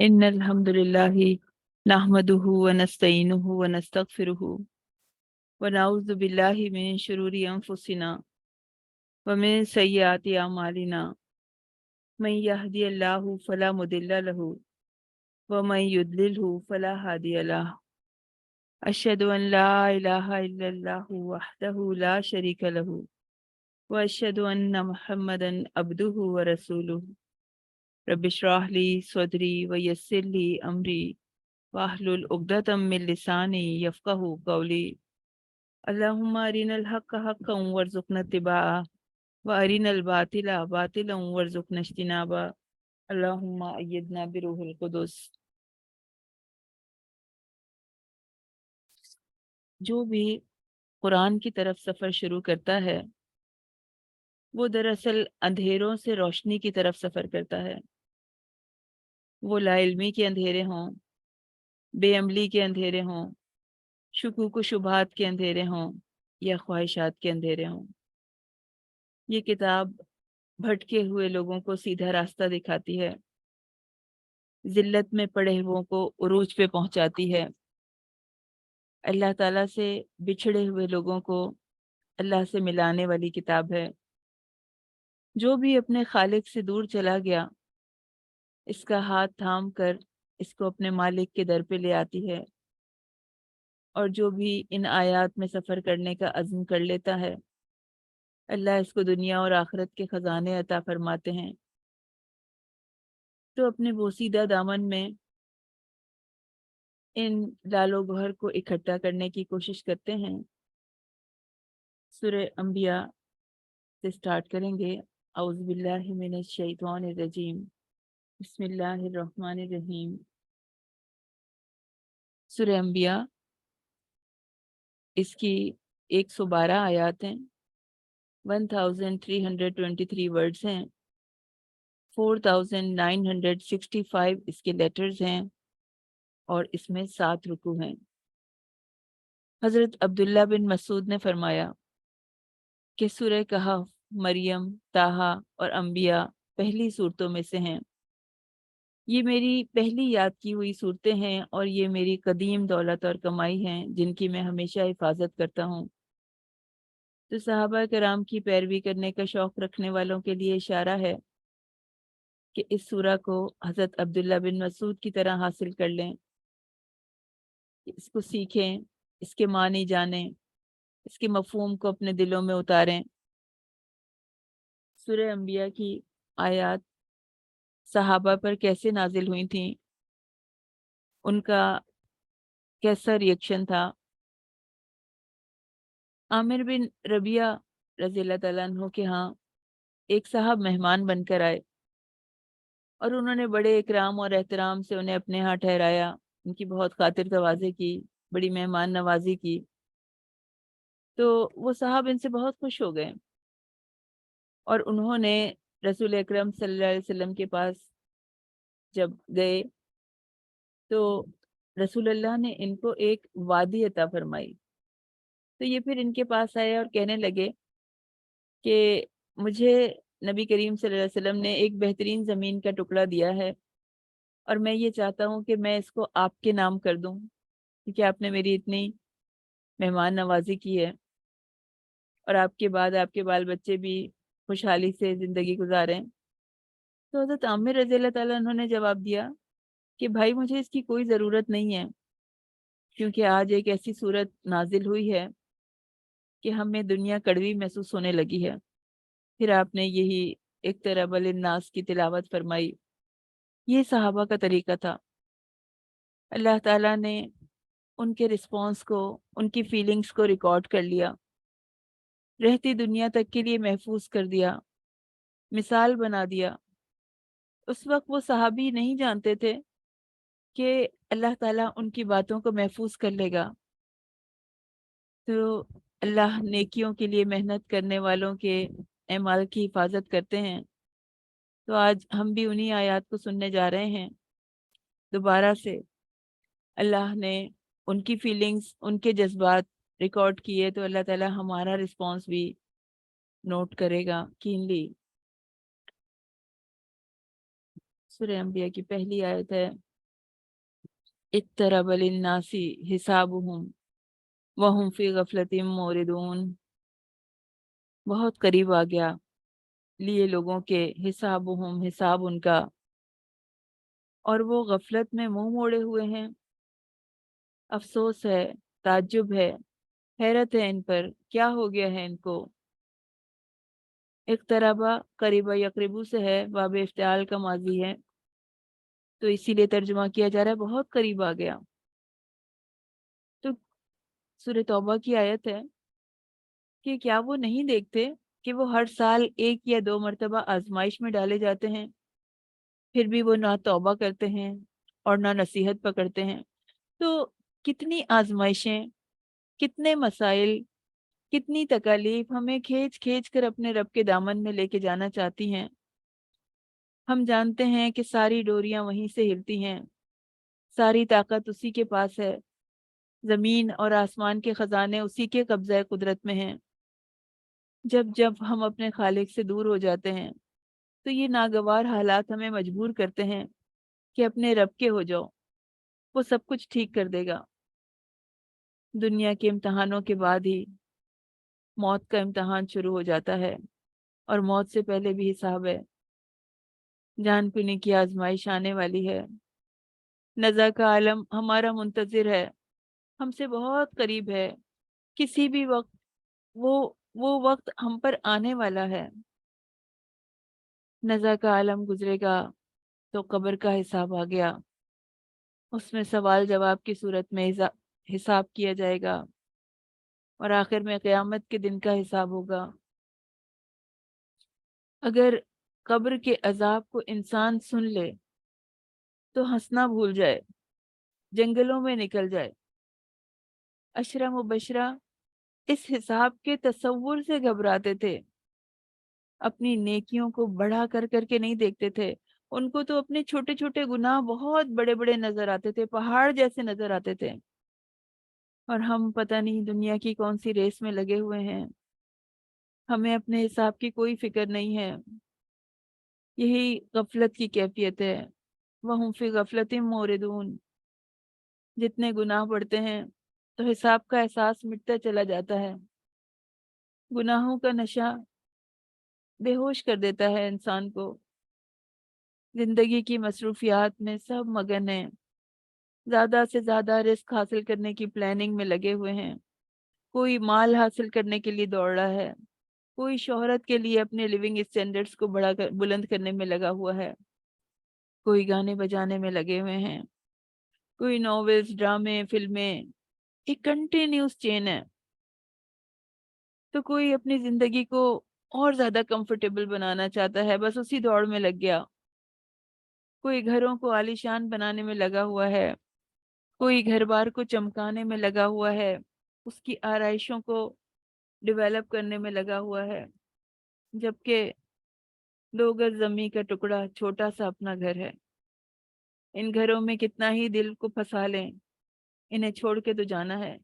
إن الحمد لله نحمده ونستعينه ونستغفره ونعوذ بالله من شرور أنفسنا ومن سيئات أعمالنا من يهدي الله فلا مضل له ومن يضلله فلا هادي له أشهد أن لا إله إلا الله وحده لا شريك له وأشهد أن محمدا عبده ورسوله رب اشرح لي صدري ويسر لي أمري واحلل عقدة من لساني يفقه قولي اللهم أرنا الحق حقا وارزقنا اتباعه وأرنا الباطل باطلا وارزقنا اجتنابه اللهم أيدنا بروح القدس۔ جو بھی قرآن کی طرف سفر شروع کرتا ہے وہ دراصل اندھیروں سے روشنی کی طرف سفر کرتا ہے۔ وہ لا علمی کے اندھیرے ہوں، بے عملی کے اندھیرے ہوں، شکوک و شبہات کے اندھیرے ہوں یا خواہشات کے اندھیرے ہوں۔ یہ کتاب بھٹکے ہوئے لوگوں کو سیدھا راستہ دکھاتی ہے، ذلت میں پڑے ہوئوں کو عروج پہ پہنچاتی ہے، اللہ تعالیٰ سے بچھڑے ہوئے لوگوں کو اللہ سے ملانے والی کتاب ہے۔ جو بھی اپنے خالق سے دور چلا گیا اس کا ہاتھ تھام کر اس کو اپنے مالک کے در پہ لے آتی ہے، اور جو بھی ان آیات میں سفر کرنے کا عزم کر لیتا ہے اللہ اس کو دنیا اور آخرت کے خزانے عطا فرماتے ہیں۔ تو اپنے بوسیدہ دامن میں ان لال و گوہر کو اکٹھا کرنے کی کوشش کرتے ہیں۔ سورہ انبیاء سے سٹارٹ کریں گے۔ اعوذ باللہ من الشیطان الرجیم، بسم اللہ الرحمن الرحیم۔ سورہ انبیاء اس کی 112 آیات ہیں، 1323 ورڈز ہیں، 4965 اس کے لیٹرز ہیں، اور اس میں 7 رکوع ہیں۔ حضرت عبداللہ بن مسعود نے فرمایا کہ سورہ کہف، مریم، طٰہٰ اور انبیاء پہلی صورتوں میں سے ہیں۔ یہ میری پہلی یاد کی ہوئی صورتیں ہیں اور یہ میری قدیم دولت اور کمائی ہیں جن کی میں ہمیشہ حفاظت کرتا ہوں۔ تو صحابہ کرام کی پیروی کرنے کا شوق رکھنے والوں کے لیے اشارہ ہے کہ اس سورہ کو حضرت عبداللہ بن مسعود کی طرح حاصل کر لیں، اس کو سیکھیں، اس کے معنی جانیں، اس کے مفہوم کو اپنے دلوں میں اتاریں۔ سورہ انبیاء کی آیات صحابہ پر کیسے نازل ہوئی تھیں، ان کا کیسا ریئیکشن تھا۔ عامر بن ربیعہ رضی اللہ تعالیٰ عنہ کے ہاں ایک صاحب مہمان بن کر آئے اور انہوں نے بڑے اکرام اور احترام سے انہیں اپنے ہاں ٹھہرایا، ان کی بہت خاطر تواضع کی، بڑی مہمان نوازی کی۔ تو وہ صاحب ان سے بہت خوش ہو گئے اور انہوں نے رسول اکرم صلی اللہ علیہ وسلم کے پاس جب گئے تو رسول اللہ نے ان کو ایک وادی عطا فرمائی۔ تو یہ پھر ان کے پاس آئے اور کہنے لگے کہ مجھے نبی کریم صلی اللہ علیہ وسلم نے ایک بہترین زمین کا ٹکڑا دیا ہے اور میں یہ چاہتا ہوں کہ میں اس کو آپ کے نام کر دوں، کیونکہ آپ نے میری اتنی مہمان نوازی کی ہے اور آپ کے بعد آپ کے بال بچے بھی خوشحالی سے زندگی گزاریں۔ تو حضرت عامر رضی اللہ تعالیٰ انہوں نے جواب دیا کہ بھائی مجھے اس کی کوئی ضرورت نہیں ہے، کیونکہ آج ایک ایسی صورت نازل ہوئی ہے کہ ہمیں دنیا کڑوی محسوس ہونے لگی ہے۔ پھر آپ نے یہی اقترب للناس کی تلاوت فرمائی۔ یہ صحابہ کا طریقہ تھا۔ اللہ تعالیٰ نے ان کے رسپانس کو، ان کی فیلنگز کو ریکارڈ کر لیا، رہتی دنیا تک کے لیے محفوظ کر دیا، مثال بنا دیا۔ اس وقت وہ صحابی نہیں جانتے تھے کہ اللہ تعالیٰ ان کی باتوں کو محفوظ کر لے گا۔ تو اللہ نیکیوں کے لیے محنت کرنے والوں کے اعمال کی حفاظت کرتے ہیں۔ تو آج ہم بھی انہی آیات کو سننے جا رہے ہیں دوبارہ سے۔ اللہ نے ان کی فیلنگز، ان کے جذبات ریکارڈ کیے، تو اللہ تعالیٰ ہمارا رسپانس بھی نوٹ کرے گا کینلی۔ سورہ انبیاء کی پہلی آیت ہے، اقترب للناس حسابهم وهم فی غفلۃ موردون۔ بہت قریب آ گیا لیے لوگوں کے حسابهم، حساب ان کا، اور وہ غفلت میں منہ موڑے ہوئے ہیں۔ افسوس ہے، تعجب ہے، حیرت ہے ان پر، کیا ہو گیا ہے ان کو۔ اقتربا قریبا یقربو سے ہے، باب افتعال کا ماضی ہے، تو اسی لیے ترجمہ کیا جا رہا ہے بہت قریب آ گیا۔ تو سورہ توبہ کی آیت ہے کہ کیا وہ نہیں دیکھتے کہ وہ ہر سال 1 یا 2 مرتبہ آزمائش میں ڈالے جاتے ہیں، پھر بھی وہ نہ توبہ کرتے ہیں اور نہ نصیحت پکڑتے ہیں۔ تو کتنی آزمائشیں، کتنے مسائل، کتنی تکالیف ہمیں کھینچ کھینچ کر اپنے رب کے دامن میں لے کے جانا چاہتی ہیں۔ ہم جانتے ہیں کہ ساری ڈوریاں وہیں سے ہلتی ہیں، ساری طاقت اسی کے پاس ہے، زمین اور آسمان کے خزانے اسی کے قبضہ قدرت میں ہیں۔ جب جب ہم اپنے خالق سے دور ہو جاتے ہیں تو یہ ناگوار حالات ہمیں مجبور کرتے ہیں کہ اپنے رب کے ہو جاؤ، وہ سب کچھ ٹھیک کر دے گا۔ دنیا کے امتحانوں کے بعد ہی موت کا امتحان شروع ہو جاتا ہے، اور موت سے پہلے بھی حساب ہے، جان پینے کی آزمائش آنے والی ہے۔ نزا کا عالم ہمارا منتظر ہے، ہم سے بہت قریب ہے، کسی بھی وقت وہ وہ وقت ہم پر آنے والا ہے۔ نزا کا عالم گزرے گا تو قبر کا حساب آ گیا، اس میں سوال جواب کی صورت میں حساب کیا جائے گا، اور آخر میں قیامت کے دن کا حساب ہوگا۔ اگر قبر کے عذاب کو انسان سن لے تو ہنسنا بھول جائے، جنگلوں میں نکل جائے۔ عشرہ مبشرہ اس حساب کے تصور سے گھبراتے تھے، اپنی نیکیوں کو بڑا کر کر کے نہیں دیکھتے تھے، ان کو تو اپنے چھوٹے چھوٹے گناہ بہت بڑے بڑے نظر آتے تھے، پہاڑ جیسے نظر آتے تھے۔ اور ہم پتہ نہیں دنیا کی کون سی ریس میں لگے ہوئے ہیں، ہمیں اپنے حساب کی کوئی فکر نہیں ہے۔ یہی غفلت کی کیفیت ہے، وَهُمْ فِي غَفْلَةٍ مُعْرِضُونَ۔ جتنے گناہ بڑھتے ہیں تو حساب کا احساس مٹتا چلا جاتا ہے، گناہوں کا نشہ بے ہوش کر دیتا ہے انسان کو۔ زندگی کی مصروفیات میں سب مگن ہیں، زیادہ سے زیادہ رزق حاصل کرنے کی پلاننگ میں لگے ہوئے ہیں، کوئی مال حاصل کرنے کے لیے دوڑ رہا ہے، کوئی شہرت کے لیے اپنے لیونگ اسٹینڈرڈز کو بلند کرنے میں لگا ہوا ہے، کوئی گانے بجانے میں لگے ہوئے ہیں، کوئی ناولز، ڈرامے، فلمیں، ایک کنٹینیوس چین ہے۔ تو کوئی اپنی زندگی کو اور زیادہ کمفرٹیبل بنانا چاہتا ہے، بس اسی دوڑ میں لگ گیا۔ کوئی گھروں کو عالیشان بنانے میں لگا ہوا ہے، کوئی گھر بار کو چمکانے میں لگا ہوا ہے، اس کی آرائشوں کو ڈیولپ کرنے میں لگا ہوا ہے، جبکہ 2 گز زمین کا ٹکڑا چھوٹا سا اپنا گھر ہے۔ ان گھروں میں کتنا ہی دل کو پھنسا لیں، انہیں چھوڑ کے تو جانا ہے۔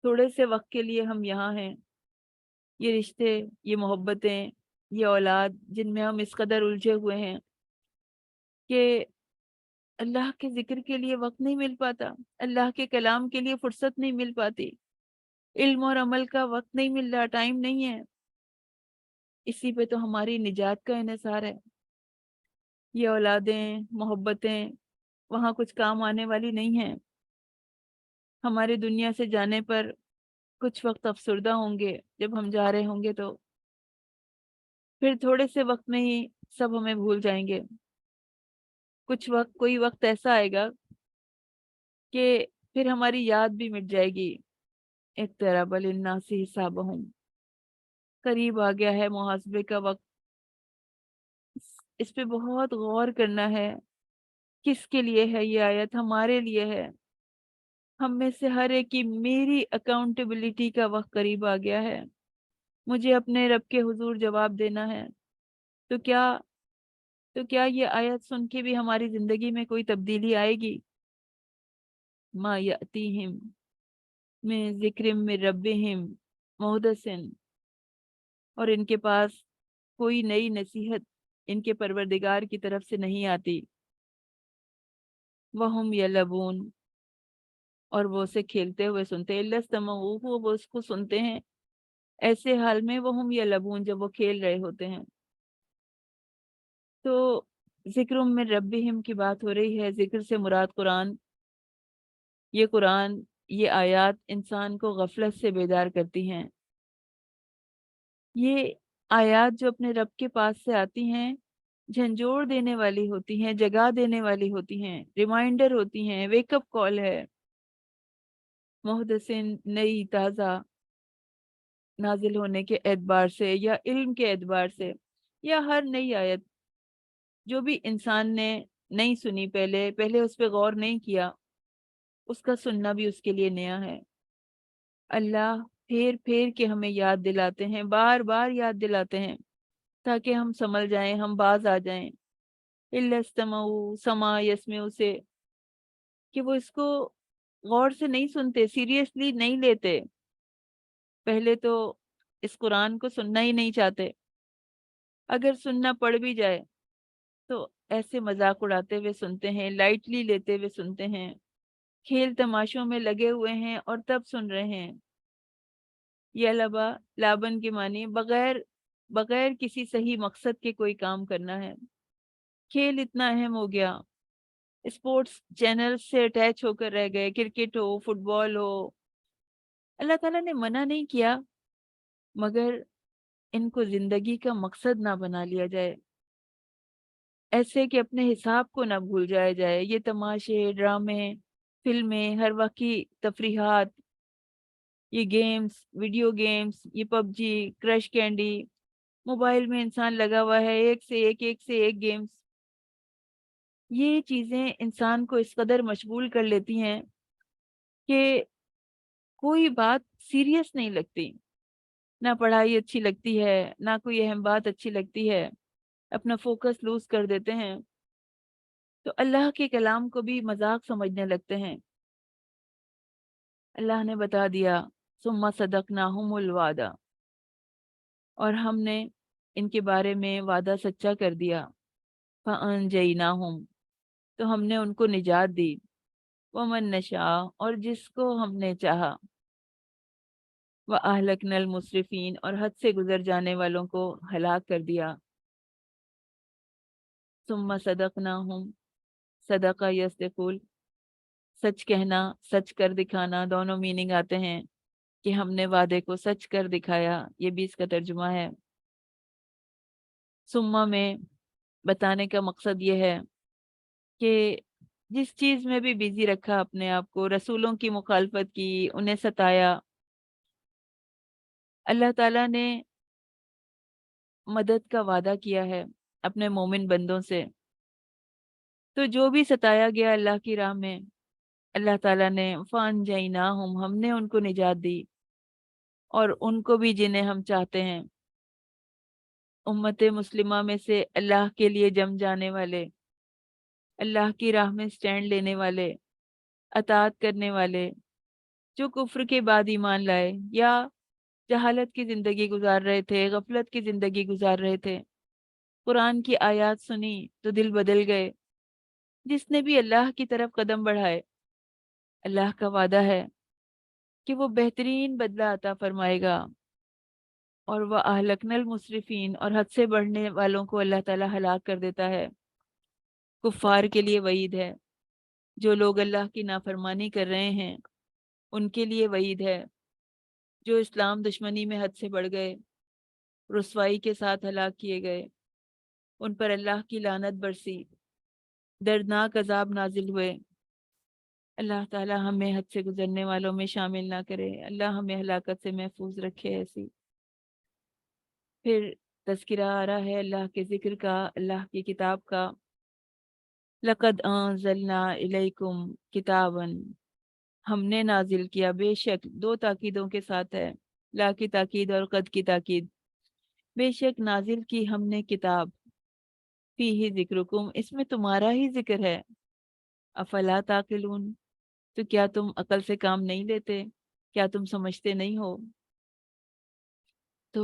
تھوڑے سے وقت کے لیے ہم یہاں ہیں، یہ رشتے، یہ محبتیں، یہ اولاد جن میں ہم اس قدر الجھے ہوئے ہیں کہ اللہ کے ذکر کے لیے وقت نہیں مل پاتا، اللہ کے کلام کے لیے فرصت نہیں مل پاتی، علم اور عمل کا وقت نہیں مل رہا، ٹائم نہیں ہے۔ اسی پہ تو ہماری نجات کا انحصار ہے۔ یہ اولادیں، محبتیں وہاں کچھ کام آنے والی نہیں ہیں۔ ہمارے دنیا سے جانے پر کچھ وقت افسردہ ہوں گے جب ہم جا رہے ہوں گے، تو پھر تھوڑے سے وقت میں ہی سب ہمیں بھول جائیں گے۔ کچھ وقت، کوئی وقت ایسا آئے گا کہ پھر ہماری یاد بھی مٹ جائے گی۔ اقترب للناس حسابهم، قریب آ گیا ہے محاسبے کا وقت۔ اس پہ بہت غور کرنا ہے، کس کے لیے ہے یہ آیت؟ ہمارے لیے ہے۔ ہم میں سے ہر ایک کی میری اکاؤنٹیبلٹی کا وقت قریب آ گیا ہے، مجھے اپنے رب کے حضور جواب دینا ہے۔ تو کیا یہ آیت سن کے بھی ہماری زندگی میں کوئی تبدیلی آئے گی؟ ما یأتیہم من ذکر من ربہم محدث، اور ان کے پاس کوئی نئی نصیحت ان کے پروردگار کی طرف سے نہیں آتی۔ وَهُمْ يَلَعَبُونَ، اور وہ اسے کھیلتے ہوئے سنتے ہیں، لَسْتَمَعُوهُ، وہ اس کو سنتے ہیں ایسے حال میں وَهُمْ يَلَعَبُونَ، جب وہ کھیل رہے ہوتے ہیں۔ تو ذکر من ربہم کی بات ہو رہی ہے، ذکر سے مراد قرآن۔ یہ قرآن، یہ آیات انسان کو غفلت سے بیدار کرتی ہیں۔ یہ آیات جو اپنے رب کے پاس سے آتی ہیں، جھنجھوڑ دینے والی ہوتی ہیں، جگا دینے والی ہوتی ہیں، ریمائنڈر ہوتی ہیں، ویک اپ کال ہے، محدثن، نئی تازہ نازل ہونے کے اعتبار سے یا علم کے اعتبار سے، یا ہر نئی آیت جو بھی انسان نے نہیں سنی، پہلے اس پہ غور نہیں کیا، اس کا سننا بھی اس کے لیے نیا ہے۔ اللہ پھیر پھیر کے ہمیں یاد دلاتے ہیں، بار بار یاد دلاتے ہیں تاکہ ہم سمجھ جائیں، ہم باز آ جائیں۔ اِلَّا اسْتَمَعُوا، سما یسمعوا سے، کہ وہ اس کو غور سے نہیں سنتے، سیریسلی نہیں لیتے، پہلے تو اس قرآن کو سننا ہی نہیں چاہتے، اگر سننا پڑ بھی جائے تو ایسے مذاق اڑاتے ہوئے سنتے ہیں، لائٹلی لیتے ہوئے سنتے ہیں، کھیل تماشوں میں لگے ہوئے ہیں اور تب سن رہے ہیں۔ یہ لبا، لابن کے معنی بغیر کسی صحیح مقصد کے کوئی کام کرنا ہے۔ کھیل اتنا اہم ہو گیا، اسپورٹس چینل سے اٹیچ ہو کر رہ گئے، کرکٹ ہو، فٹ بال ہو۔ اللہ تعالیٰ نے منع نہیں کیا، مگر ان کو زندگی کا مقصد نہ بنا لیا جائے، ایسے کہ اپنے حساب کو نہ بھول جائے۔ یہ تماشے، ڈرامے، فلمیں، ہر وقت کی تفریحات، یہ گیمز، ویڈیو گیمز، یہ پب جی، کرش کینڈی، موبائل میں انسان لگا ہوا ہے، ایک سے ایک گیمز، یہ چیزیں انسان کو اس قدر مشغول کر لیتی ہیں کہ کوئی بات سیریس نہیں لگتی، نہ پڑھائی اچھی لگتی ہے، نہ کوئی اہم بات اچھی لگتی ہے، اپنا فوکس لوز کر دیتے ہیں، تو اللہ کے کلام کو بھی مذاق سمجھنے لگتے ہیں۔ اللہ نے بتا دیا ثم صدقناہم الوعدہ، اور ہم نے ان کے بارے میں وعدہ سچا کر دیا، فانجیناہم، تو ہم نے ان کو نجات دی، ومن نشاء، اور جس کو ہم نے چاہا، وَأَهْلَكْنَا الْمُسْرِفِينَ، اور حد سے گزر جانے والوں کو ہلاک کر دیا۔ ثم صدقناہم، صدقہ یصدقون، سچ کہنا، سچ کر دکھانا، دونوں میننگ آتے ہیں کہ ہم نے وعدے کو سچ کر دکھایا، یہ بھی اس کا ترجمہ ہے۔ ثم میں بتانے کا مقصد یہ ہے کہ جس چیز میں بھی بیزی رکھا اپنے آپ کو، رسولوں کی مخالفت کی، انہیں ستایا، اللہ تعالیٰ نے مدد کا وعدہ کیا ہے اپنے مومن بندوں سے، تو جو بھی ستایا گیا اللہ کی راہ میں، اللہ تعالیٰ نے فانجیناہم، ہم نے ان کو نجات دی، اور ان کو بھی جنہیں ہم چاہتے ہیں، امت مسلمہ میں سے اللہ کے لیے جم جانے والے، اللہ کی راہ میں سٹینڈ لینے والے، اطاعت کرنے والے، جو کفر کے بعد ایمان لائے یا جہالت کی زندگی گزار رہے تھے، غفلت کی زندگی گزار رہے تھے، قرآن کی آیات سنی تو دل بدل گئے۔ جس نے بھی اللہ کی طرف قدم بڑھائے، اللہ کا وعدہ ہے کہ وہ بہترین بدلہ عطا فرمائے گا، اور وہ اہلکن المسرفین، اور حد سے بڑھنے والوں کو اللہ تعالیٰ ہلاک کر دیتا ہے۔ کفار کے لیے وعید ہے، جو لوگ اللہ کی نافرمانی کر رہے ہیں ان کے لیے وعید ہے، جو اسلام دشمنی میں حد سے بڑھ گئے، رسوائی کے ساتھ ہلاک کیے گئے، ان پر اللہ کی لعنت برسی، دردناک عذاب نازل ہوئے۔ اللہ تعالیٰ ہمیں حد سے گزرنے والوں میں شامل نہ کرے، اللہ ہمیں ہلاکت سے محفوظ رکھے ایسی۔ پھر تذکرہ آ رہا ہے اللہ کے ذکر کا، اللہ کی کتاب کا۔ لَقَدْ أَنزَلْنَا إِلَيْكُمْ كِتَابًا، ہم نے نازل کیا، بے شک، دو تاکیدوں کے ساتھ ہے، لا کی تاکید اور قد کی تاکید۔ بے شک نازل کی ہم نے کتاب، فیہ ذکرکم، اس میں تمہارا ہی ذکر ہے، افلا تعقلون، تو کیا تم عقل سے کام نہیں لیتے، کیا تم سمجھتے نہیں ہو؟ تو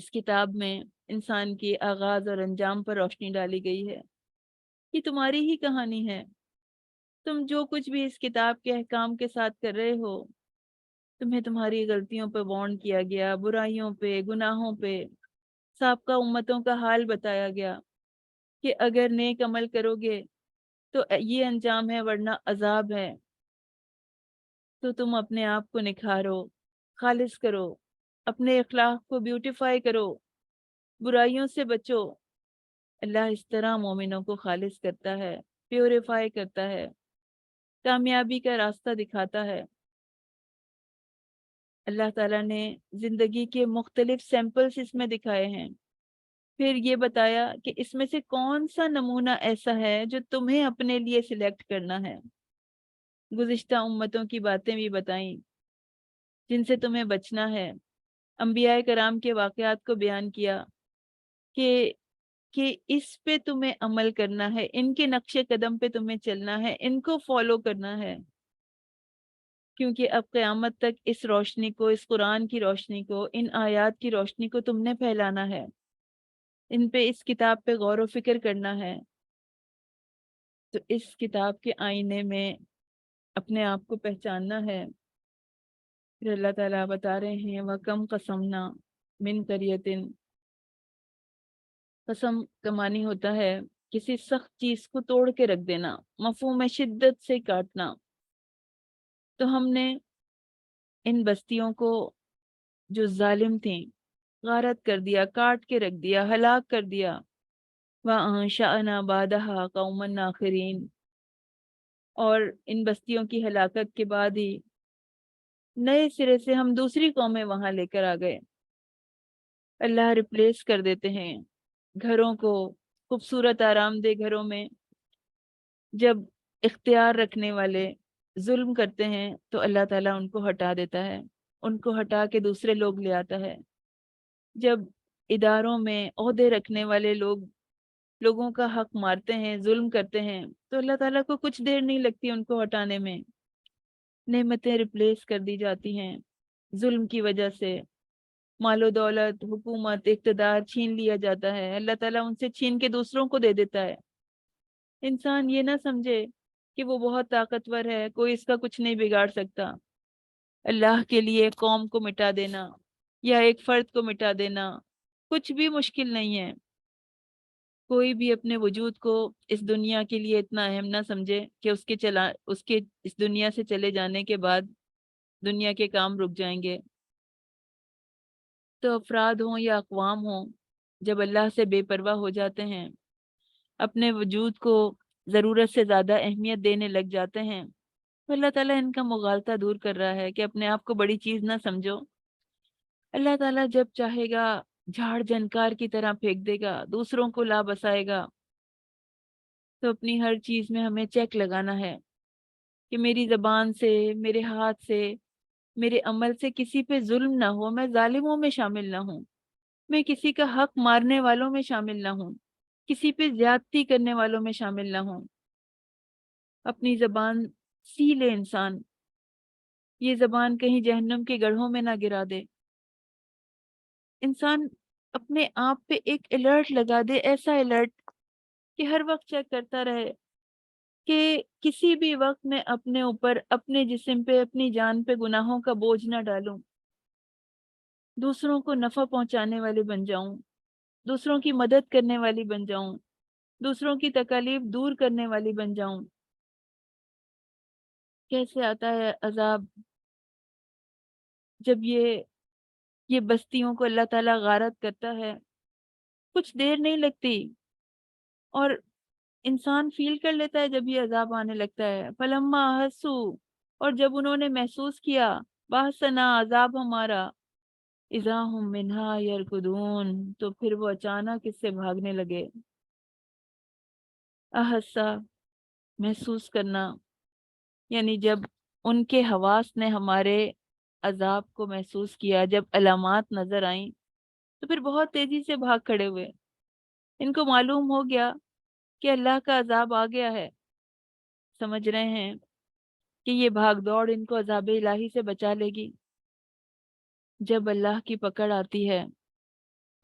اس کتاب میں انسان کے آغاز اور انجام پر روشنی ڈالی گئی ہے۔ یہ تمہاری ہی کہانی ہے۔ تم جو کچھ بھی اس کتاب کے احکام کے ساتھ کر رہے ہو، تمہیں تمہاری غلطیوں پہ وارن کیا گیا، برائیوں پہ، گناہوں پہ، سابقہ امتوں کا حال بتایا گیا کہ اگر نیک عمل کرو گے تو یہ انجام ہے، ورنہ عذاب ہے۔ تو تم اپنے آپ کو نکھارو، خالص کرو، اپنے اخلاق کو بیوٹیفائی کرو، برائیوں سے بچو۔ اللہ اس طرح مومنوں کو خالص کرتا ہے، پیوریفائی کرتا ہے، کامیابی کا راستہ دکھاتا ہے۔ اللہ تعالیٰ نے زندگی کے مختلف سیمپلز اس میں دکھائے ہیں، پھر یہ بتایا کہ اس میں سے کون سا نمونہ ایسا ہے جو تمہیں اپنے لیے سلیکٹ کرنا ہے۔ گزشتہ امتوں کی باتیں بھی بتائیں جن سے تمہیں بچنا ہے۔ انبیاء کرام کے واقعات کو بیان کیا کہ اس پہ تمہیں عمل کرنا ہے، ان کے نقش قدم پہ تمہیں چلنا ہے، ان کو فالو کرنا ہے، کیونکہ اب قیامت تک اس روشنی کو، اس قرآن کی روشنی کو، ان آیات کی روشنی کو تم نے پھیلانا ہے، ان پہ، اس کتاب پہ غور و فکر کرنا ہے۔ تو اس کتاب کے آئینے میں اپنے آپ کو پہچاننا ہے۔ پھر اللہ تعالیٰ بتا رہے ہیں وَكَمْ قَسَمْنَا مِنْ قَرْيَةٍ۔ قسم کا معنی ہوتا ہے کسی سخت چیز کو توڑ کے رکھ دینا، مفہوم شدت سے کاٹنا۔ تو ہم نے ان بستیوں کو جو ظالم تھیں غارت کر دیا، کاٹ کے رکھ دیا، ہلاک کر دیا۔ وَأَنشَأْنَا بَعْدَهَا قَوْمًا آخَرِينَ۔ اور ان بستیوں کی ہلاکت کے بعد ہی نئے سرے سے ہم دوسری قومیں وہاں لے کر آ گئے۔ اللہ ریپلیس کر دیتے ہیں گھروں کو، خوبصورت آرام دہ گھروں میں جب اختیار رکھنے والے ظلم کرتے ہیں تو اللہ تعالیٰ ان کو ہٹا دیتا ہے، ان کو ہٹا کے دوسرے لوگ لے آتا ہے۔ جب اداروں میں عہدے رکھنے والے لوگوں کا حق مارتے ہیں، ظلم کرتے ہیں، تو اللہ تعالیٰ کو کچھ دیر نہیں لگتی ان کو ہٹانے میں، نعمتیں ریپلیس کر دی جاتی ہیں۔ ظلم کی وجہ سے مال و دولت، حکومت، اقتدار چھین لیا جاتا ہے، اللہ تعالیٰ ان سے چھین کے دوسروں کو دے دیتا ہے۔ انسان یہ نہ سمجھے کہ وہ بہت طاقتور ہے، کوئی اس کا کچھ نہیں بگاڑ سکتا۔ اللہ کے لیے قوم کو مٹا دینا یا ایک فرد کو مٹا دینا کچھ بھی مشکل نہیں ہے۔ کوئی بھی اپنے وجود کو اس دنیا کے لیے اتنا اہم نہ سمجھے کہ اس کے اس دنیا سے چلے جانے کے بعد دنیا کے کام رک جائیں گے۔ تو افراد ہوں یا اقوام ہوں، جب اللہ سے بے پرواہ ہو جاتے ہیں، اپنے وجود کو ضرورت سے زیادہ اہمیت دینے لگ جاتے ہیں، تو اللہ تعالیٰ ان کا مغالطہ دور کر رہا ہے کہ اپنے آپ کو بڑی چیز نہ سمجھو۔ اللہ تعالیٰ جب چاہے گا جھاڑ جھنکار کی طرح پھینک دے گا، دوسروں کو لا بسائے گا۔ تو اپنی ہر چیز میں ہمیں چیک لگانا ہے کہ میری زبان سے، میرے ہاتھ سے، میرے عمل سے کسی پہ ظلم نہ ہو، میں ظالموں میں شامل نہ ہوں، میں کسی کا حق مارنے والوں میں شامل نہ ہوں، کسی پہ زیادتی کرنے والوں میں شامل نہ ہوں۔ اپنی زبان سی لے انسان، یہ زبان کہیں جہنم کے گڑھوں میں نہ گرا دے۔ انسان اپنے آپ پہ ایک الرٹ لگا دے، ایسا الرٹ کہ ہر وقت چیک کرتا رہے کہ کسی بھی وقت میں اپنے اوپر، اپنے جسم پہ، اپنی جان پہ گناہوں کا بوجھ نہ ڈالوں، دوسروں کو نفع پہنچانے والی بن جاؤں، دوسروں کی مدد کرنے والی بن جاؤں، دوسروں کی تکالیف دور کرنے والی بن جاؤں۔ کیسے آتا ہے عذاب جب یہ بستیوں کو اللہ تعالیٰ غارت کرتا ہے، کچھ دیر نہیں لگتی اور انسان فیل کر لیتا ہے جب یہ عذاب آنے لگتا ہے۔ فلما احسو، اور جب انہوں نے محسوس کیا، باسنا، عذاب ہمارا، اذا ہم منہا یرکدون، تو پھر وہ اچانک اس سے بھاگنے لگے۔ احسا، محسوس کرنا، یعنی جب ان کے حواس نے ہمارے عذاب کو محسوس کیا، جب علامات نظر آئیں تو پھر بہت تیزی سے بھاگ کھڑے ہوئے۔ ان کو معلوم ہو گیا کہ اللہ کا عذاب آ گیا ہے، سمجھ رہے ہیں کہ یہ بھاگ دوڑ ان کو عذاب الہی سے بچا لے گی۔ جب اللہ کی پکڑ آتی ہے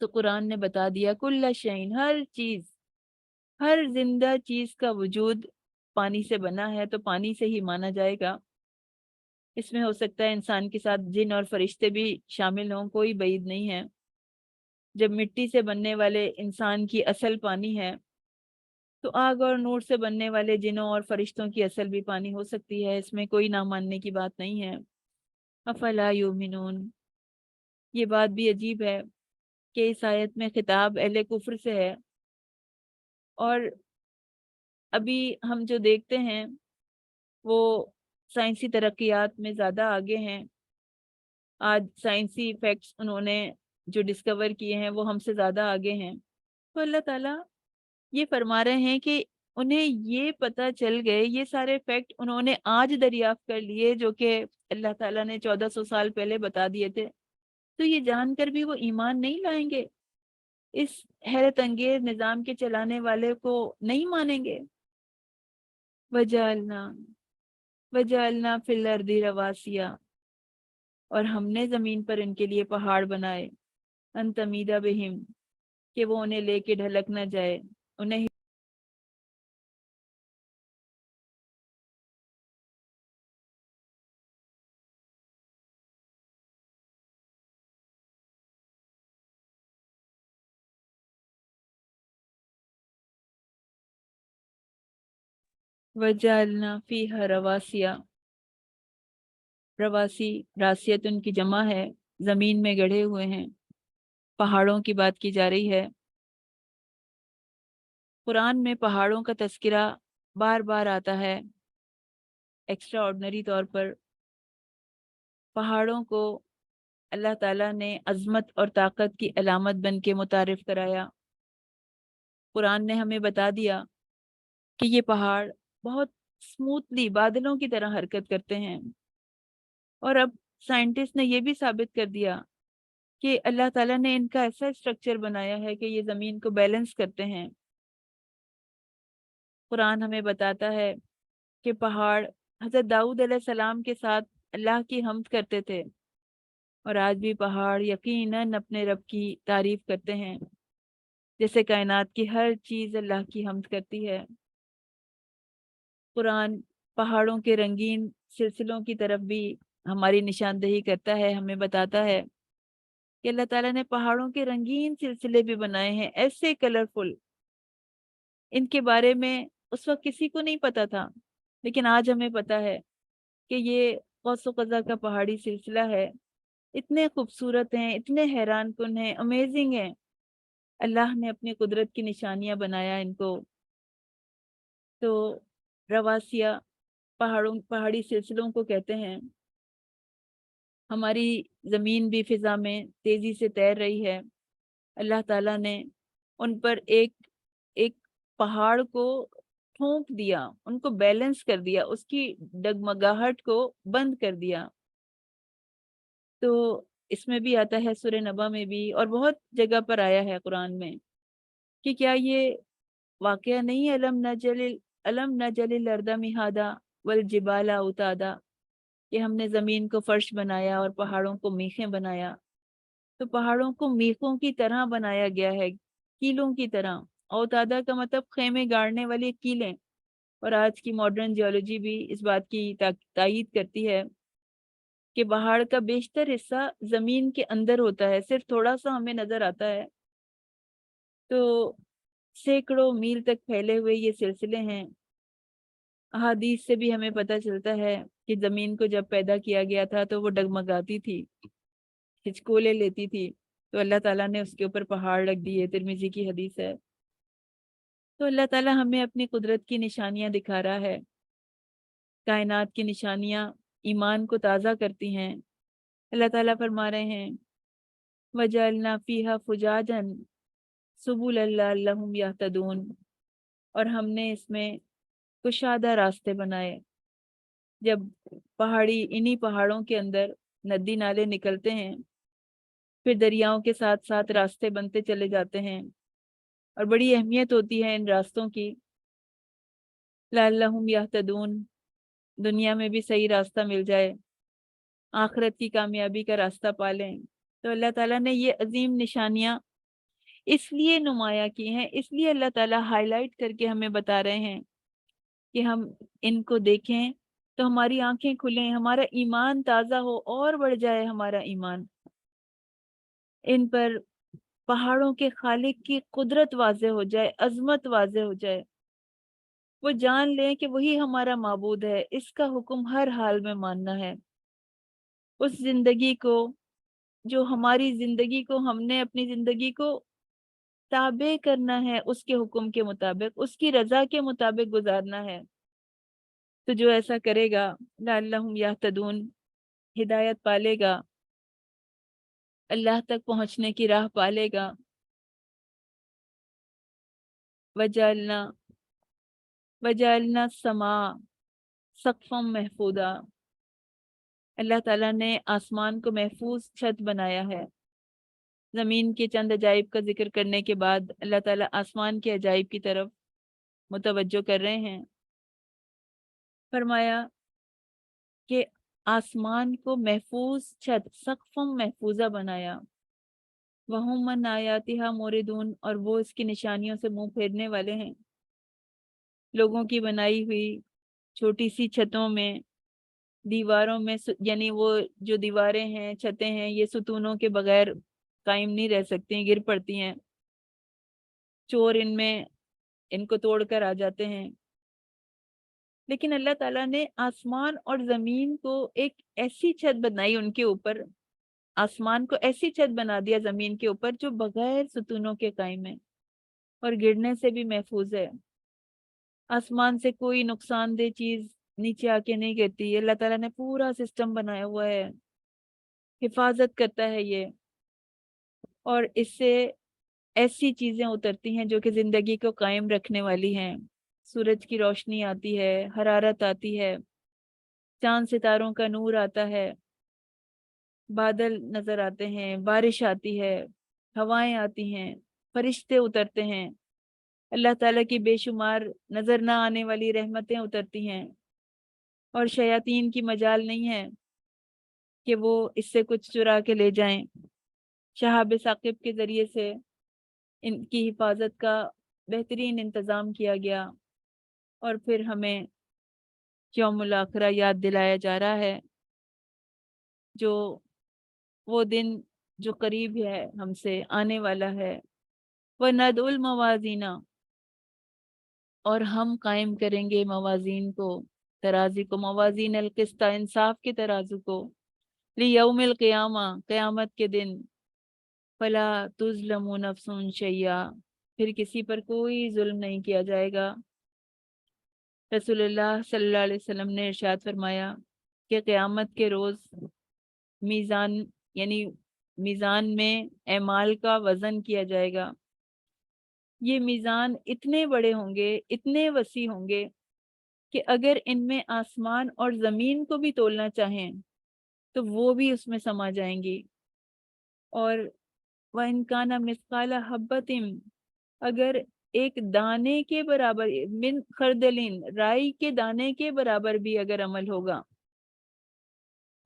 تو قرآن نے بتا دیا کل شعین، ہر چیز، ہر زندہ چیز کا وجود پانی سے بنا ہے، تو پانی سے ہی مانا جائے گا۔ اس میں ہو سکتا ہے انسان کے ساتھ جن اور فرشتے بھی شامل ہوں، کوئی بعید نہیں ہے۔ جب مٹی سے بننے والے انسان کی اصل پانی ہے، تو آگ اور نور سے بننے والے جنوں اور فرشتوں کی اصل بھی پانی ہو سکتی ہے، اس میں کوئی نہ ماننے کی بات نہیں ہے۔ افلا یؤمنون، یہ بات بھی عجیب ہے کہ اس آیت میں خطاب اہل کفر سے ہے، اور ابھی ہم جو دیکھتے ہیں وہ سائنسی ترقیات میں زیادہ آگے ہیں۔ آج سائنسی فیکٹس انہوں نے جو ڈسکور کیے ہیں وہ ہم سے زیادہ آگے ہیں۔ تو اللہ تعالیٰ یہ فرما رہے ہیں کہ انہیں یہ پتہ چل گئے، یہ سارے فیکٹ انہوں نے آج دریافت کر لیے جو کہ اللہ تعالیٰ نے 1400 سال پہلے بتا دیے تھے، تو یہ جان کر بھی وہ ایمان نہیں لائیں گے، اس حیرت انگیز نظام کے چلانے والے کو نہیں مانیں گے۔ وجعلنا وجعلنا فی الارض رواسیا، اور ہم نے زمین پر ان کے لیے پہاڑ بنائے، ان تمیدا بہم، کہ وہ انہیں لے کے ڈھلک نہ جائے، انہیں وجعلنا فیہا رواسیا، رواسی راسیت ان کی جمع ہے، زمین میں گڑھے ہوئے ہیں، پہاڑوں کی بات کی جا رہی ہے۔ قرآن میں پہاڑوں کا تذکرہ بار بار آتا ہے، ایکسٹرا آرڈنری طور پر۔ پہاڑوں کو اللہ تعالیٰ نے عظمت اور طاقت کی علامت بن کے متعارف کرایا۔ قرآن نے ہمیں بتا دیا کہ یہ پہاڑ بہت سموتھلی بادلوں کی طرح حرکت کرتے ہیں، اور اب سائنٹسٹ نے یہ بھی ثابت کر دیا کہ اللہ تعالیٰ نے ان کا ایسا اسٹرکچر بنایا ہے کہ یہ زمین کو بیلنس کرتے ہیں۔ قرآن ہمیں بتاتا ہے کہ پہاڑ حضرت داؤد علیہ السلام کے ساتھ اللہ کی حمد کرتے تھے، اور آج بھی پہاڑ یقیناً اپنے رب کی تعریف کرتے ہیں، جیسے کائنات کی ہر چیز اللہ کی حمد کرتی ہے۔ قرآن پہاڑوں کے رنگین سلسلوں کی طرف بھی ہماری نشاندہی کرتا ہے، ہمیں بتاتا ہے کہ اللہ تعالیٰ نے پہاڑوں کے رنگین سلسلے بھی بنائے ہیں، ایسے کلرفل، ان کے بارے میں اس وقت کسی کو نہیں پتا تھا، لیکن آج ہمیں پتا ہے کہ یہ قوس و قزح کا پہاڑی سلسلہ ہے، اتنے خوبصورت ہیں، اتنے حیران کن ہیں، امیزنگ ہیں۔ اللہ نے اپنی قدرت کی نشانیاں بنایا ان کو۔ تو رواسیہ پہاڑی سلسلوں کو کہتے ہیں۔ ہماری زمین بھی فضا میں تیزی سے تیر رہی ہے، اللہ تعالیٰ نے ان پر ایک ایک پہاڑ کو ٹھونک دیا، ان کو بیلنس کر دیا، اس کی ڈگمگاہٹ کو بند کر دیا۔ تو اس میں بھی آتا ہے، سورہ نبا میں بھی اور بہت جگہ پر آیا ہے قرآن میں، کہ کیا یہ واقعہ نہیں ہے علم نجل الارض مہادا والجبال اوتادا، کہ ہم نے زمین کو فرش بنایا اور پہاڑوں کو میخیں بنایا۔ تو پہاڑوں کو میخوں کی طرح بنایا گیا ہے، کیلوں کی طرح۔ اوتادا کا مطلب خیمے گاڑنے والی کیلیں، اور آج کی ماڈرن جیولوجی بھی اس بات کی تائید کرتی ہے کہ پہاڑ کا بیشتر حصہ زمین کے اندر ہوتا ہے، صرف تھوڑا سا ہمیں نظر آتا ہے۔ تو سینکڑوں میل تک پھیلے ہوئے یہ سلسلے ہیں۔ احادیث سے بھی ہمیں پتہ چلتا ہے کہ زمین کو جب پیدا کیا گیا تھا تو وہ ڈگمگاتی تھی، ہچکولے لیتی تھی، تو اللہ تعالیٰ نے اس کے اوپر پہاڑ رکھ دیے، ترمذی کی حدیث ہے۔ تو اللہ تعالیٰ ہمیں اپنی قدرت کی نشانیاں دکھا رہا ہے، کائنات کی نشانیاں ایمان کو تازہ کرتی ہیں۔ اللہ تعالیٰ فرما رہے ہیں وَجَعَلْنَا فِيهَا فُجَاجًا سُبُلًا لَعَلَّهُمْ يَهْتَدُونَ، اور ہم نے اس میں کشادہ راستے بنائے۔ جب انہی پہاڑوں کے اندر ندی نالے نکلتے ہیں، پھر دریاؤں کے ساتھ ساتھ راستے بنتے چلے جاتے ہیں، اور بڑی اہمیت ہوتی ہے ان راستوں کی۔ لَعَلَّهُمْ يَهْتَدُونَ، دنیا میں بھی صحیح راستہ مل جائے، آخرت کی کامیابی کا راستہ پالیں۔ تو اللہ تعالیٰ نے یہ عظیم نشانیاں اس لیے نمایاں کی ہیں، اس لیے اللہ تعالیٰ ہائی لائٹ کر کے ہمیں بتا رہے ہیں کہ ہم ان کو دیکھیں تو ہماری آنکھیں کھلیں، ہمارا ایمان تازہ ہو اور بڑھ جائے ہمارا ایمان، ان پر پہاڑوں کے خالق کی قدرت واضح ہو جائے، عظمت واضح ہو جائے، وہ جان لیں کہ وہی ہمارا معبود ہے، اس کا حکم ہر حال میں ماننا ہے۔ اس زندگی کو، جو ہماری زندگی کو، ہم نے اپنی زندگی کو تابع کرنا ہے، اس کے حکم کے مطابق، اس کی رضا کے مطابق گزارنا ہے۔ تو جو ایسا کرے گا لعلہم یہتدون، ہدایت پالے گا، اللہ تک پہنچنے کی راہ پالے گا۔ وجعلنا وجعلنا السماء سقفا محفوظا، اللہ تعالیٰ نے آسمان کو محفوظ چھت بنایا ہے۔ زمین کے چند عجائب کا ذکر کرنے کے بعد اللہ تعالیٰ آسمان کے عجائب کی طرف متوجہ کر رہے ہیں۔ فرمایا کہ آسمان کو محفوظ چھت، سقفا محفوظہ بنایا۔ وَهُمْ مَنْ آیاتِهَا مُورِدُونَ، اور وہ اس کی نشانیوں سے منہ پھیرنے والے ہیں۔ لوگوں کی بنائی ہوئی چھوٹی سی چھتوں میں، دیواروں میں، یعنی وہ جو دیواریں ہیں، چھتیں ہیں، یہ ستونوں کے بغیر قائم نہیں رہ سکتی ہیں، گر پڑتی ہیں، چور ان میں ان کو توڑ کر آ جاتے ہیں۔ لیکن اللہ تعالیٰ نے آسمان اور زمین کو ایک ایسی چھت بنائی ان کے اوپر، آسمان کو ایسی چھت بنا دیا زمین کے اوپر جو بغیر ستونوں کے قائم ہے اور گرنے سے بھی محفوظ ہے۔ آسمان سے کوئی نقصان دہ چیز نیچے آ کے نہیں گرتی، اللہ تعالیٰ نے پورا سسٹم بنایا ہوا ہے، حفاظت کرتا ہے یہ، اور اس سے ایسی چیزیں اترتی ہیں جو کہ زندگی کو قائم رکھنے والی ہیں۔ سورج کی روشنی آتی ہے، حرارت آتی ہے، چاند ستاروں کا نور آتا ہے، بادل نظر آتے ہیں، بارش آتی ہے، ہوائیں آتی ہیں، فرشتے اترتے ہیں، اللہ تعالیٰ کی بے شمار نظر نہ آنے والی رحمتیں اترتی ہیں، اور شیاطین کی مجال نہیں ہے کہ وہ اس سے کچھ چرا کے لے جائیں۔ شہاب ثاقب کے ذریعے سے ان کی حفاظت کا بہترین انتظام کیا گیا، اور پھر ہمیں یوم الآخرہ یاد دلایا جا رہا ہے، جو وہ دن جو قریب ہے، ہم سے آنے والا ہے۔ وَنَدْعُ الْمَوَازِينَ، اور ہم قائم کریں گے موازین کو، ترازی کو، موازین القسط، انصاف کے ترازو کو، لیوم القیامہ، قیامت کے دن، فلا تظلم نفس شیئا، پھر کسی پر کوئی ظلم نہیں کیا جائے گا۔ رسول اللہ صلی اللہ علیہ وسلم نے ارشاد فرمایا کہ قیامت کے روز میزان، یعنی میزان میں اعمال کا وزن کیا جائے گا۔ یہ میزان اتنے بڑے ہوں گے، اتنے وسیع ہوں گے کہ اگر ان میں آسمان اور زمین کو بھی تولنا چاہیں تو وہ بھی اس میں سما جائیں گی۔ اور وَإِنْ كَانَ مِثْقَالَ حَبَّةٍ، اگر ایک دانے کے برابر، من خردلین، رائی کے دانے کے برابر بھی اگر عمل ہوگا،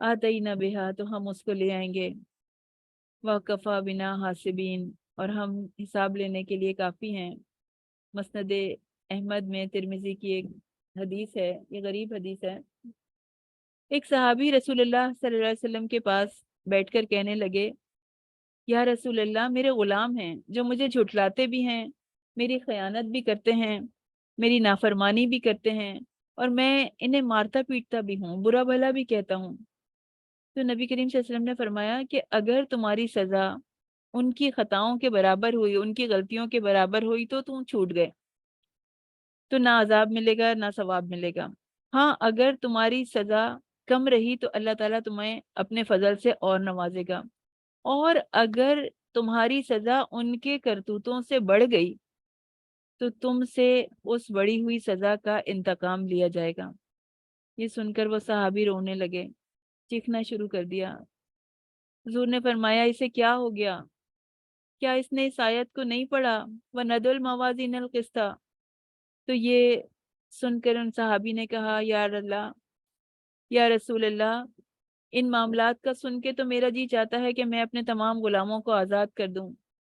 آتَيْنَا بِهَا، تو ہم اس کو لے آئیں گے، وَكَفَى بِنَا حَاسِبِينَ، اور ہم حساب لینے کے لیے کافی ہیں۔ مسند احمد میں ترمذی کی ایک حدیث ہے، یہ غریب حدیث ہے۔ ایک صحابی رسول اللہ صلی اللہ علیہ وسلم کے پاس بیٹھ کر کہنے لگے، یا رسول اللہ، میرے غلام ہیں جو مجھے جھٹلاتے بھی ہیں، میری خیانت بھی کرتے ہیں، میری نافرمانی بھی کرتے ہیں، اور میں انہیں مارتا پیٹتا بھی ہوں، برا بھلا بھی کہتا ہوں۔ تو نبی کریم صلی اللہ علیہ وسلم نے فرمایا کہ اگر تمہاری سزا ان کی خطاؤں کے برابر ہوئی، ان کی غلطیوں کے برابر ہوئی تو تم چھوٹ گئے، تو نہ عذاب ملے گا نہ ثواب ملے گا۔ ہاں، اگر تمہاری سزا کم رہی تو اللہ تعالیٰ تمہیں اپنے فضل سے اور نوازے گا، اور اگر تمہاری سزا ان کے کرتوتوں سے بڑھ گئی تو تم سے اس بڑی ہوئی سزا کا انتقام لیا جائے گا۔ یہ سن کر وہ صحابی رونے لگے، چیخنا شروع کر دیا۔ حضور نے فرمایا، اسے کیا ہو گیا؟ کیا اس نے اس آیت کو نہیں پڑھا؟ وَنَدْعُ الْمَوَازِينَ الْقِسْطَ؟ تو یہ سن کر ان صحابی نے کہا، یا اللہ، یا رسول اللہ، ان معاملات کا سن کے تو میرا جی چاہتا ہے کہ میں اپنے تمام غلاموں کو آزاد کر دوں،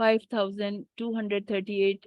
5238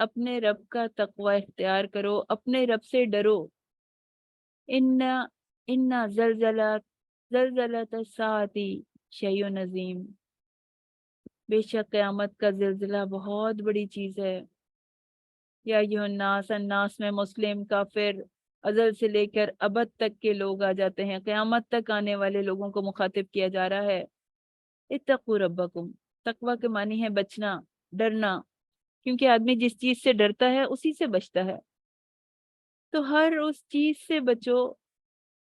اپنے رب کا تقوی اختیار کرو، اپنے رب سے ڈرو۔ انا انا زلزلۃ الساعتی شیء عظیم، بے شک قیامت کا زلزلہ بہت بڑی چیز ہے۔ یا ایھا الناس، الناس میں مسلم کافر ازل سے لے کر ابد تک کے لوگ آ جاتے ہیں، قیامت تک آنے والے لوگوں کو مخاطب کیا جا رہا ہے۔ اتقوا ربکم، تقوی کے معنی ہے بچنا، ڈرنا، کیونکہ آدمی جس چیز سے ڈرتا ہے اسی سے بچتا ہے۔ تو ہر اس چیز سے بچو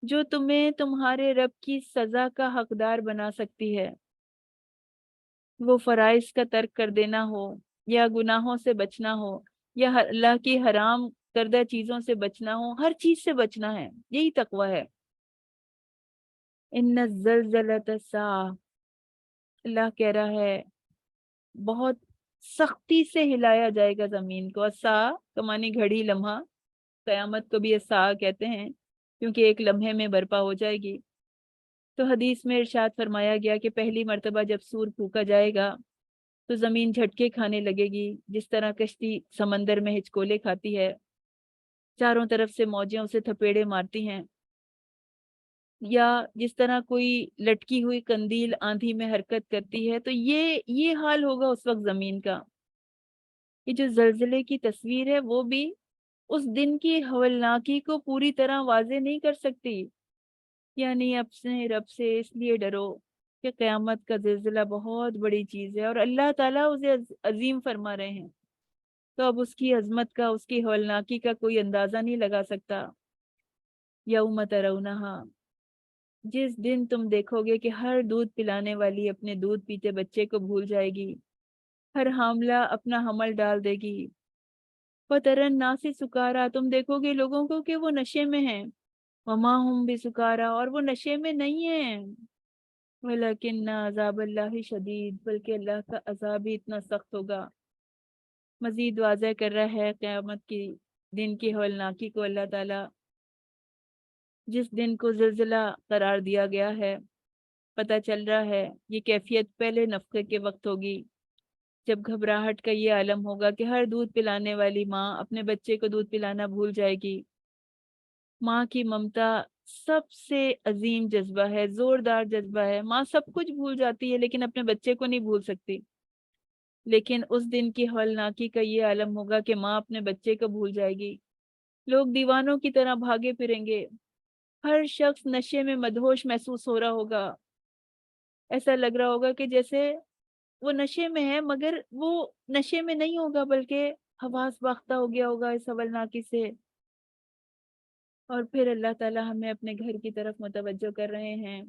جو تمہیں تمہارے رب کی سزا کا حقدار بنا سکتی ہے۔ وہ فرائض کا ترک کر دینا ہو، یا گناہوں سے بچنا ہو، یا اللہ کی حرام کردہ چیزوں سے بچنا ہو، ہر چیز سے بچنا ہے، یہی تقوی ہے۔ ان الزلزلۃ الساعہ، اللہ کہہ رہا ہے بہت سختی سے ہلایا جائے گا زمین کو۔ الساعہ کا معنی گھڑی، لمحہ، قیامت کو بھی الساعہ کہتے ہیں کیونکہ ایک لمحے میں برپا ہو جائے گی۔ تو حدیث میں ارشاد فرمایا گیا کہ پہلی مرتبہ جب سور پھونکا جائے گا تو زمین جھٹکے کھانے لگے گی، جس طرح کشتی سمندر میں ہچکولے کھاتی ہے، چاروں طرف سے موجیں اسے تھپیڑے مارتی ہیں، یا جس طرح کوئی لٹکی ہوئی قندیل آندھی میں حرکت کرتی ہے، تو یہ حال ہوگا اس وقت زمین کا۔ یہ جو زلزلے کی تصویر ہے وہ بھی اس دن کی ہولناکی کو پوری طرح واضح نہیں کر سکتی۔ یعنی اپنے رب سے اس لیے ڈرو کہ قیامت کا زلزلہ بہت بڑی چیز ہے، اور اللہ تعالیٰ اسے عظیم فرما رہے ہیں، تو اب اس کی عظمت کا، اس کی ہولناکی کا کوئی اندازہ نہیں لگا سکتا۔ یوم ترونہا، جس دن تم دیکھو گے کہ ہر دودھ پلانے والی اپنے دودھ پیتے بچے کو بھول جائے گی، ہر حاملہ اپنا حمل ڈال دے گی۔ وَتَرَى النَّاسَ سُکارا، تم دیکھو گے لوگوں کو کہ وہ نشے میں ہیں، وَمَا هُمْ بِسُکارا، اور وہ نشے میں نہیں ہیں، وَلَكِنَّ عَذَابَ اللَّهِ شَدِيدٌ، بلکہ اللہ کا عذاب ہی اتنا سخت ہوگا۔ مزید واضح کر رہا ہے قیامت کی دن کی ہولناکی کو اللہ تعالیٰ، جس دن کو زلزلہ قرار دیا گیا ہے۔ پتہ چل رہا ہے یہ کیفیت پہلے نفخے کے وقت ہوگی، جب گھبراہٹ کا یہ عالم ہوگا کہ ہر دودھ پلانے والی ماں اپنے بچے کو دودھ پلانا بھول جائے گی۔ ماں کی ممتا سب سے عظیم جذبہ ہے، زوردار جذبہ ہے۔ ماں سب کچھ بھول جاتی ہے لیکن اپنے بچے کو نہیں بھول سکتی۔ لیکن اس دن کی ہولناکی کا یہ عالم ہوگا کہ ماں اپنے بچے کو بھول جائے گی، لوگ دیوانوں کی طرح بھاگے پھریں گے، ہر شخص نشے میں مدہوش محسوس ہو رہا ہوگا، ایسا لگ رہا ہوگا کہ جیسے وہ نشے میں ہے، مگر وہ نشے میں نہیں ہوگا بلکہ حواس باختہ ہو گیا ہوگا اس ہولناکی سے۔ اور پھر اللہ تعالیٰ ہمیں اپنے گھر کی طرف متوجہ کر رہے ہیں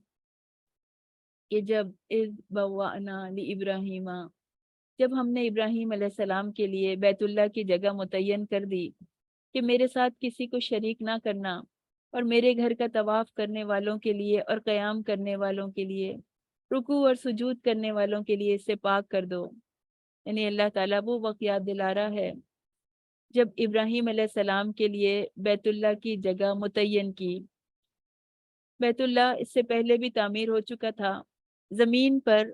کہ جب اذ بوأنا لإبراہیم، جب ہم نے ابراہیم علیہ السلام کے لیے بیت اللہ کی جگہ متعین کر دی کہ میرے ساتھ کسی کو شریک نہ کرنا، اور میرے گھر کا طواف کرنے والوں کے لیے اور قیام کرنے والوں کے لیے، رکوع اور سجود کرنے والوں کے لیے اسے پاک کر دو۔ یعنی اللہ تعالیٰ وہ وقت یاد دلا رہا ہے جب ابراہیم علیہ السلام کے لیے بیت اللہ کی جگہ متعین کی۔ بیت اللہ اس سے پہلے بھی تعمیر ہو چکا تھا، زمین پر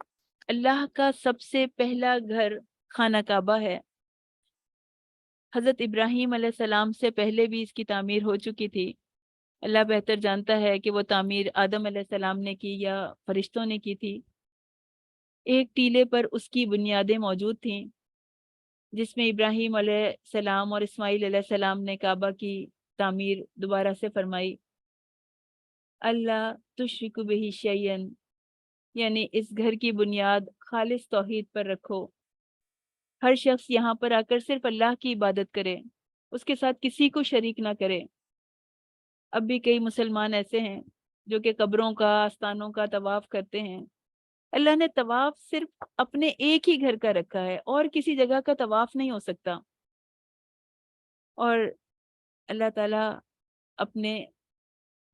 اللہ کا سب سے پہلا گھر خانہ کعبہ ہے۔ حضرت ابراہیم علیہ السلام سے پہلے بھی اس کی تعمیر ہو چکی تھی۔ اللہ بہتر جانتا ہے کہ وہ تعمیر آدم علیہ السلام نے کی یا فرشتوں نے کی تھی۔ ایک ٹیلے پر اس کی بنیادیں موجود تھیں، جس میں ابراہیم علیہ السلام اور اسماعیل علیہ السلام نے کعبہ کی تعمیر دوبارہ سے فرمائی۔ اللہ تشرک بہ شیئا، یعنی اس گھر کی بنیاد خالص توحید پر رکھو۔ ہر شخص یہاں پر آ کر صرف اللہ کی عبادت کرے، اس کے ساتھ کسی کو شریک نہ کرے۔ اب بھی کئی مسلمان ایسے ہیں جو کہ قبروں کا، آستانوں کا طواف کرتے ہیں۔ اللہ نے طواف صرف اپنے ایک ہی گھر کا رکھا ہے، اور کسی جگہ کا طواف نہیں ہو سکتا۔ اور اللہ تعالیٰ اپنے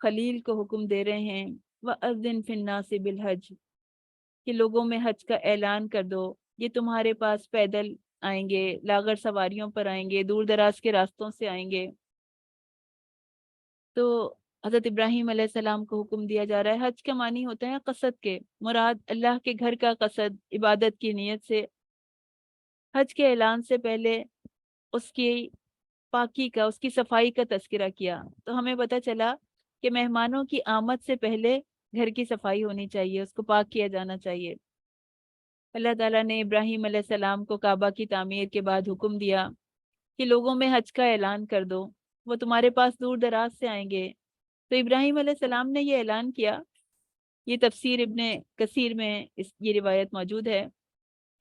خلیل کو حکم دے رہے ہیں وَأَذِّن فِي النَّاسِ بِالْحَجِّ، کہ لوگوں میں حج کا اعلان کر دو۔ یہ تمہارے پاس پیدل آئیں گے، لاغر سواریوں پر آئیں گے، دور دراز کے راستوں سے آئیں گے۔ تو حضرت ابراہیم علیہ السلام کو حکم دیا جا رہا ہے، حج کا معنی ہوتا ہے قصد کے، مراد اللہ کے گھر کا قصد، عبادت کی نیت سے۔ حج کے اعلان سے پہلے اس کی پاکی کا، اس کی صفائی کا تذکرہ کیا، تو ہمیں پتہ چلا کہ مہمانوں کی آمد سے پہلے گھر کی صفائی ہونی چاہیے، اس کو پاک کیا جانا چاہیے۔ اللہ تعالیٰ نے ابراہیم علیہ السلام کو کعبہ کی تعمیر کے بعد حکم دیا کہ لوگوں میں حج کا اعلان کر دو، وہ تمہارے پاس دور دراز سے آئیں گے۔ تو ابراہیم علیہ السلام نے یہ اعلان کیا۔ یہ تفسیر ابن کثیر میں یہ روایت موجود ہے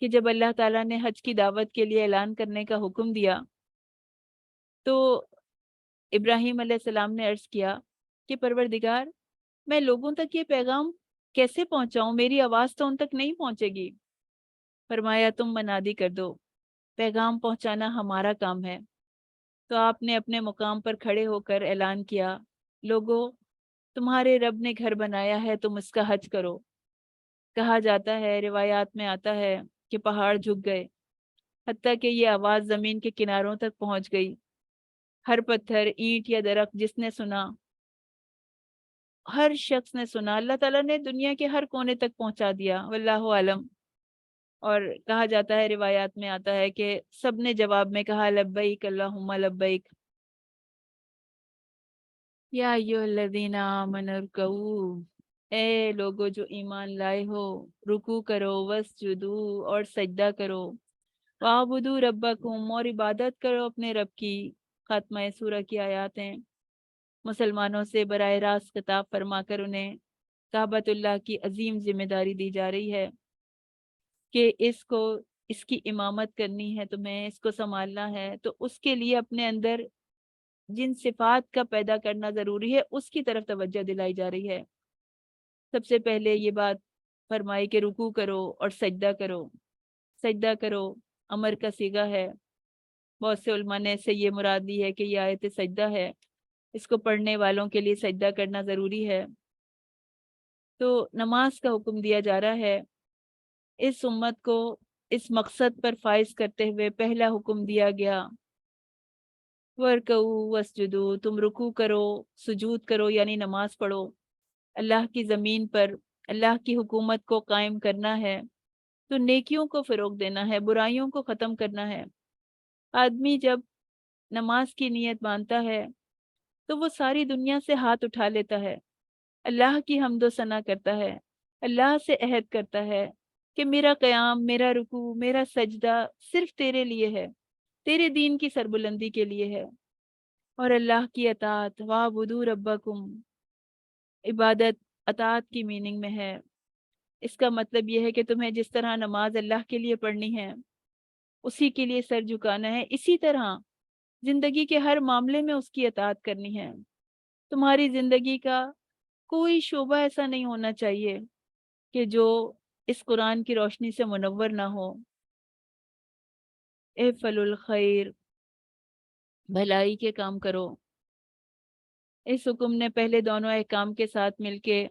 کہ جب اللہ تعالیٰ نے حج کی دعوت کے لیے اعلان کرنے کا حکم دیا تو ابراہیم علیہ السلام نے عرض کیا کہ پروردگار، میں لوگوں تک یہ پیغام کیسے پہنچاؤں؟ میری آواز تو ان تک نہیں پہنچے گی۔ فرمایا تم منادی کر دو، پیغام پہنچانا ہمارا کام ہے۔ تو آپ نے اپنے مقام پر کھڑے ہو کر اعلان کیا، لوگوں، تمہارے رب نے گھر بنایا ہے، تم اس کا حج کرو۔ کہا جاتا ہے، روایات میں آتا ہے کہ پہاڑ جھک گئے، حتیٰ کہ یہ آواز زمین کے کناروں تک پہنچ گئی۔ ہر پتھر، اینٹ یا درخت جس نے سنا، ہر شخص نے سنا، اللہ تعالیٰ نے دنیا کے ہر کونے تک پہنچا دیا، واللہ عالم۔ اور کہا جاتا ہے، روایات میں آتا ہے کہ سب نے جواب میں کہا لبیک اللہم لبیک، یا ایھا الذین آمنوا ارکعوا، اے لوگو جو ایمان لائے ہو، رکوع کرو، وسجدو اور سجدہ کرو، وَاعْبُدُوا رَبَّكُمْ اور عبادت کرو اپنے رب کی۔ خاتمہ سورہ کی آیات ہیں۔ مسلمانوں سے براہ راست خطاب فرما کر انہیں کعبۃ اللہ کی عظیم ذمہ داری دی جا رہی ہے کہ اس کی امامت کرنی ہے، تمہیں اس کو سنبھالنا ہے، تو اس کے لیے اپنے اندر جن صفات کا پیدا کرنا ضروری ہے اس کی طرف توجہ دلائی جا رہی ہے۔ سب سے پہلے یہ بات فرمائی کہ رکوع کرو اور سجدہ کرو۔ سجدہ کرو امر کا صیغہ ہے۔ بہت سے علماء نے سے یہ مراد لی ہے کہ یہ آیت سجدہ ہے، اس کو پڑھنے والوں کے لیے سجدہ کرنا ضروری ہے۔ تو نماز کا حکم دیا جا رہا ہے۔ اس امت کو اس مقصد پر فائز کرتے ہوئے پہلا حکم دیا گیا، وَارْكَعُوا وَاسْجُدُوا، تم رکوع کرو، سجود کرو، یعنی نماز پڑھو۔ اللہ کی زمین پر اللہ کی حکومت کو قائم کرنا ہے تو نیکیوں کو فروغ دینا ہے، برائیوں کو ختم کرنا ہے۔ آدمی جب نماز کی نیت باندھتا ہے تو وہ ساری دنیا سے ہاتھ اٹھا لیتا ہے، اللہ کی حمد و ثنا کرتا ہے، اللہ سے عہد کرتا ہے کہ میرا قیام، میرا رکوع، میرا سجدہ صرف تیرے لیے ہے، تیرے دین کی سربلندی کے لیے ہے۔ اور اللہ کی اطاعت، وَاعْبُدُوا رَبَّكُمْ، عبادت اطاعت کی میننگ میں ہے۔ اس کا مطلب یہ ہے کہ تمہیں جس طرح نماز اللہ کے لیے پڑھنی ہے، اسی کے لیے سر جھکانا ہے، اسی طرح زندگی کے ہر معاملے میں اس کی اطاعت کرنی ہے۔ تمہاری زندگی کا کوئی شعبہ ایسا نہیں ہونا چاہیے کہ جو اس قرآن کی روشنی سے منور نہ ہو۔ اِفعلُوا الخیر، بھلائی کے کام کرو۔ اس حکم نے پہلے دونوں احکام کے ساتھ مل کے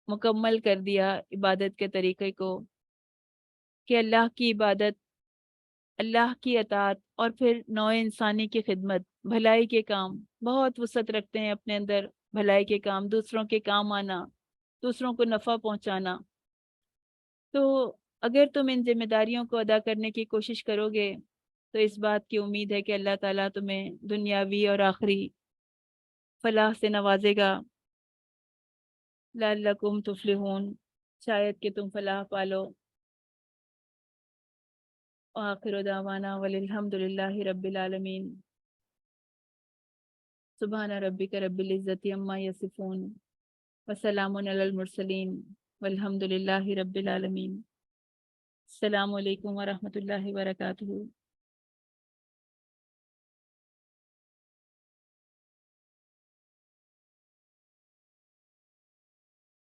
مکمل کر دیا عبادت کے طریقے کو، کہ اللہ کی عبادت، اللہ کی اطاعت اور پھر نوع انسانی کی خدمت، بھلائی کے کام بہت وسعت رکھتے ہیں اپنے اندر۔ بھلائی کے کام، دوسروں کے کام آنا، دوسروں کو نفع پہنچانا۔ تو اگر تم ان ذمہ داریوں کو ادا کرنے کی کوشش کرو گے تو اس بات کی امید ہے کہ اللہ تعالیٰ تمہیں دنیاوی اور آخری فلاح سے نوازے گا۔ لعلکم تفلحون، شاید کہ تم فلاح پالو۔ وآخر دعوانا والحمد للہ رب العالمین۔ سبحان ربک رب العزت عما یصفون وسلام علی المرسلین والحمد للہ رب العالمین۔ السلام علیکم ورحمۃ اللہ وبرکاتہ۔